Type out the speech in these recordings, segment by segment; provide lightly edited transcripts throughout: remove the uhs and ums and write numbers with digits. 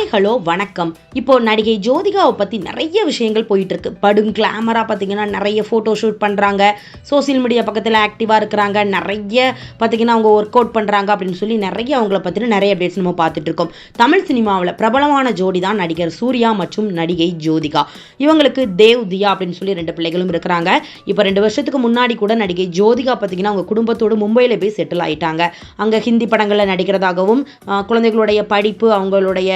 Hi hello வணக்கம். இப்போ நடிகை ஜோதிகாவை பற்றி நிறைய விஷயங்கள் போயிட்டு இருக்கு. படும் கிளாமராக பார்த்தீங்கன்னா நிறைய ஃபோட்டோ ஷூட் பண்ணுறாங்க, சோசியல் மீடியா பக்கத்தில் ஆக்டிவாக இருக்கிறாங்க, நிறைய பார்த்தீங்கன்னா அவங்க ஒர்க் அவுட் பண்ணுறாங்க அப்படின்னு சொல்லி நிறைய அவங்கள பற்றின நிறைய அப்டேட்ஸ் நம்ம பார்த்துட்டு இருக்கோம். தமிழ் சினிமாவில் பிரபலமான ஜோடி தான் நடிகர் சூர்யா மற்றும் நடிகை ஜோதிகா. இவங்களுக்கு தேவ் தியா அப்படின்னு சொல்லி 2 பிள்ளைகளும் இருக்கிறாங்க. இப்போ 2 வருஷத்துக்கு முன்னாடி கூட நடிகை ஜோதிகா பார்த்தீங்கன்னா அவங்க குடும்பத்தோடு மும்பையில் போய் செட்டில் ஆயிட்டாங்க. அங்கே ஹிந்தி படங்களில் நடிக்கிறதாகவும் குழந்தைகளுடைய படிப்பு அவங்களுடைய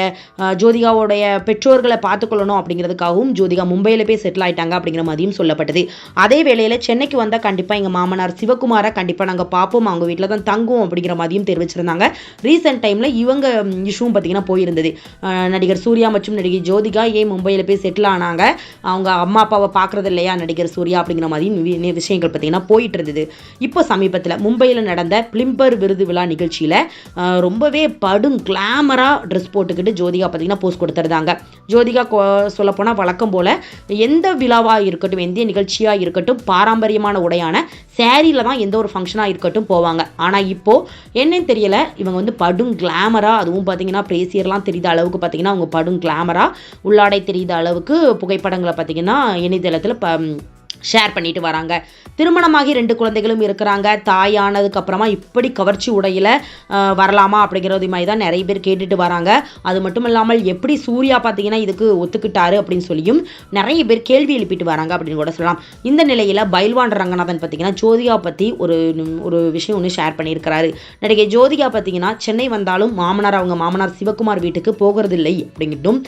ஜோதிகாவுடைய பெற்றோர்களை பார்த்துக்கொள்ளணும் அப்படிங்கிறதுக்காகவும் ஜோதிகா மும்பையில் போய் செட்டில் ஆயிட்டாங்க அப்படிங்கிற மாதிரியும் சொல்லப்பட்டது. அதே வேளையில் சென்னைக்கு வந்தால் கண்டிப்பாக எங்கள் மாமனார் சிவகுமாரை கண்டிப்பாக நாங்கள் பார்ப்போம், அவங்க வீட்டில் தான் தங்குவோம் அப்படிங்கிற மாதிரியும் தெரிவிச்சிருந்தாங்க. ரீசெண்ட் டைமில் இவங்க இஷ்யூவும் பார்த்தீங்கன்னா போயிருந்தது. நடிகர் சூர்யா மற்றும் நடிகை ஜோதிகா ஏன் மும்பையில் போய் செட்டில் ஆனாங்க, அவங்க அம்மா அப்பாவை பார்க்குறது இல்லையா நடிகர் சூர்யா அப்படிங்கிற மாதிரி விஷயங்கள் பார்த்தீங்கன்னா போயிட்டு இருந்தது. இப்போ சமீபத்தில் மும்பையில் நடந்த பிலிம்பர் விருது விழா நிகழ்ச்சியில் ரொம்பவே படும் கிளாமராக ட்ரெஸ் போட்டுக்கிட்டு ஜோதிகா பார்த்தீங்கன்னா போஸ்ட் கொடுத்துருந்தாங்க. ஜோதிகா சொல்லப்போனால் வழக்கம் போல் எந்த விழாவாக இருக்கட்டும், எந்த நிகழ்ச்சியாக இருக்கட்டும், பாரம்பரியமான உடையான சேரீயில் தான் எந்த ஒரு ஃபங்க்ஷனாக இருக்கட்டும் போவாங்க. ஆனால் இப்போது என்னன்னு தெரியலை, இவங்க படும் கிளாமராக, அதுவும் பார்த்தீங்கன்னா பிரேசியர்லாம் தெரியுத அளவுக்கு பார்த்தீங்கன்னா அவங்க படும் கிளாமராக உள்ளாடை தெரியுத அளவுக்கு புகைப்படங்களை பார்த்தீங்கன்னா இணையதளத்தில் ஷேர் பண்ணிட்டு வராங்க. திருமணமாகி 2 குழந்தைகளும் இருக்கிறாங்க. தாயானதுக்கு அப்புறமா இப்படி கவர்ச்சி உடையில் வரலாமா அப்படிங்கிறது மாதிரி தான் நிறைய பேர் கேட்டுட்டு வராங்க. அது மட்டும் இல்லாமல் எப்படி சூர்யா பார்த்தீங்கன்னா இதுக்கு ஒத்துக்கிட்டாரு அப்படின்னு சொல்லியும் நிறைய பேர் கேள்வி எழுப்பிட்டு வராங்க அப்படின்னு கூட சொல்லலாம். இந்த நிலையில் பைல்வான் ரங்கநாதன் பார்த்தீங்கன்னா ஜோதிகா பற்றி ஒரு விஷயம் ஒன்று ஷேர் பண்ணியிருக்கிறாரு. நடிகை ஜோதிகா பார்த்தீங்கன்னா சென்னை வந்தாலும் அவங்க மாமனார் சிவகுமார் வீட்டுக்கு போகிறதில்லை அப்படிங்கிட்டும்,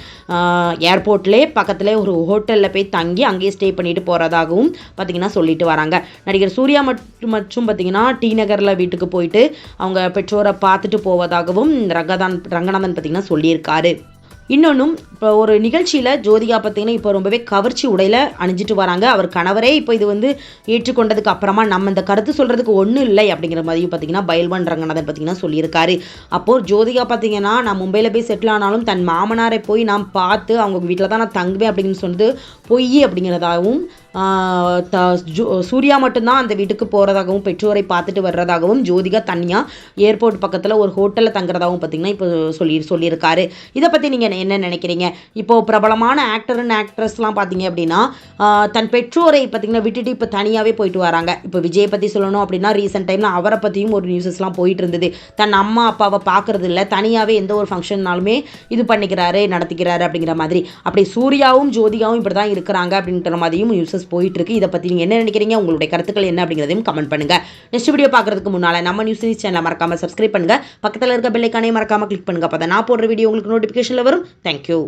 ஏர்போர்ட்லேயே பக்கத்தில் ஒரு ஹோட்டலில் போய் தங்கி அங்கேயே ஸ்டே பண்ணிட்டு போகிறதாகவும் பார்த்தீங்கன்னா சொல்லிட்டு வராங்க. நடிகர் சூர்யா மற்றும் பார்த்தீங்கன்னா டி நகரில் வீட்டுக்கு போயிட்டு அவங்க பெற்றோரை பார்த்துட்டு போவதாகவும் ரங்கநாதன் பார்த்தீங்கன்னா சொல்லியிருக்காரு. இன்னொன்றும் இப்போ ஒரு நிகழ்ச்சியில் ஜோதிகா பார்த்தீங்கன்னா இப்போ ரொம்பவே கவர்ச்சி உடையில் அணிஞ்சிட்டு வராங்க. அவர் கணவரே இப்போ இது ஏற்றுக்கொண்டதுக்கு அப்புறமா நம்ம இந்த கருத்து சொல்கிறதுக்கு ஒன்றும் இல்லை அப்படிங்கிற மாதிரியும் பார்த்தீங்கன்னா பைல்வான் ரங்கநாதன் பார்த்தீங்கன்னா சொல்லியிருக்காரு. அப்போது ஜோதிகா பார்த்தீங்கன்னா நான் மும்பையில் போய் செட்டில் ஆனாலும் தன் மாமனாரை போய் நான் பார்த்து அவங்க வீட்டில் தான் நான் தங்குவேன் அப்படின்னு சொன்னது பொய் அப்படிங்கிறதாகவும், சூர்யா மட்டும்தான் அந்த வீட்டுக்கு போகிறதாகவும் பெற்றோரை பார்த்துட்டு வர்றதாகவும் ஜோதிகா தனியாக ஏர்போர்ட் பக்கத்தில் ஒரு ஹோட்டலில் தங்குறதாகவும் பார்த்தீங்கன்னா இப்போ சொல்லியிருக்காரு. இதை பற்றி நீங்கள் என்ன நினைக்கிறீங்க? இப்போது பிரபலமான ஆக்டர் அண்ட் ஆக்ட்ரஸ்லாம் பார்த்தீங்க அப்படின்னா தன் பெற்றோரை பார்த்தீங்கன்னா விட்டுட்டு இப்போ தனியாகவே போயிட்டு வராங்க. இப்போ விஜய் பற்றி சொல்லணும் அப்படின்னா ரீசெண்ட் டைமில் அவரை பற்றியும் ஒரு நியூஸஸ்லாம் போயிட்டு இருந்தது. தன் அம்மா அப்பாவை பார்க்கறது இல்லை, தனியாகவே எந்த ஒரு ஃபங்க்ஷன்னாலுமே இது பண்ணிக்கிறாரு நடத்திக்கிறாரு அப்படிங்கிற மாதிரி. அப்படி சூர்யாவும் ஜோதிகாவும் இப்படி தான் இருக்கிறாங்க அப்படின்ற மாதிரியும் நியூஸஸ் போயிட்டு இருக்கு. இதை பற்றி நீங்கள் என்ன நினைக்கிறீங்க? உங்களுடைய கருத்துக்கள் என்ன அப்படிங்கிறதையும் கமெண்ட் பண்ணுங்கள். நெக்ஸ்ட் வீடியோ பார்க்குறதுக்கு முன்னால் நம்ம நியூஸ் சேனலை மறக்காமல் சப்ஸ்கிரைப் பண்ணுங்கள், பக்கத்தில் இருக்க பெல் ஐகானையும் மறக்காமல் கிளிக் பண்ணுங்கள். அப்போ தான் நான் போடுற வீடியோ உங்களுக்கு நோட்டிஃபிகேஷனில் வரும். Thank you.